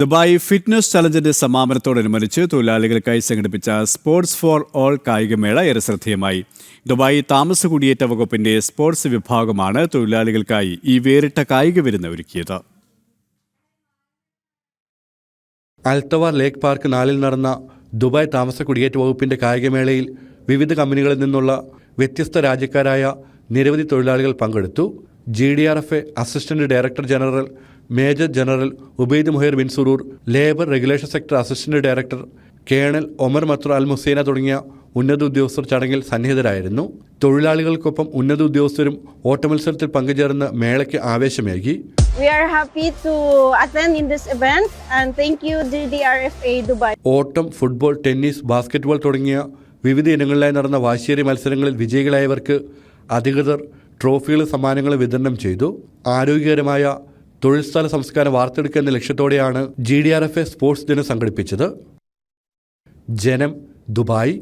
Dubai fitness ചലഞ്ചിന്റെ സമാപനത്തോടനുബന്ധിച്ച് തൊഴിലാളികൾക്കായി സംഘടിപ്പിച്ച sports for all കായികമേള ഏറെ ശ്രദ്ധേയമായി. ദുബായ് താമസ കുടിയേറ്റ വകുപ്പിന്റെ സ്പോർട്സ് വിഭാഗമാണ് തൊഴിലാളികൾക്കായി ഈ വേറിട്ട കായിക വിരുന്ന് ഒരുക്കിയത്. അൽത്തവാർ ലേക്ക് പാർക്ക് 4-ൽ നടന്ന ദുബായ് താമസ കുടിയേറ്റ വകുപ്പിന്റെ കായികമേളയിൽ വിവിധ കമ്പനികളിൽ നിന്നുള്ള വ്യത്യസ്ത രാജ്യക്കാരായ നിരവധി തൊഴിലാളികൾ പങ്കെടുത്തു. GDRFA assistant director general major general Ubaid Muhair bin Suroor, labour regulation sector assistant director colonel Omar Matar Al Musaina തുടങ്ങിയ ഉന്നത ഉദ്യോഗസ്ഥർ ചടങ്ങിൽ സന്നിഹിതരായിരുന്നു. തൊഴിലാളികൾക്കൊപ്പം ഉന്നത ഉദ്യോഗസ്ഥരും ഓട്ടമത്സരത്തിൽ പങ്കുചേർന്ന് മേളയ്ക്ക് ആവേശമേകി. We are happy to attend in this event and thank you GDRFA Dubai. ഓട്ടം, football, tennis, basketball തുടങ്ങിയ വിവിധ ഇനങ്ങളിലായി നടന്ന വാശിയേറിയ മത്സരങ്ങളിൽ വിജയികളായവർക്ക് അധികൃതർ ട്രോഫികളും സമ്മാനങ്ങളും വിതരണം ചെയ്തു. ആരോഗ്യകരമായ തൊഴിൽ സ്ഥല സംസ്കാരം വാർത്തെടുക്കുക എന്ന ലക്ഷ്യത്തോടെയാണ് GDRFA സ്പോർട്സ് ദിനം സംഘടിപ്പിച്ചത്. ജനം, ദുബായ്.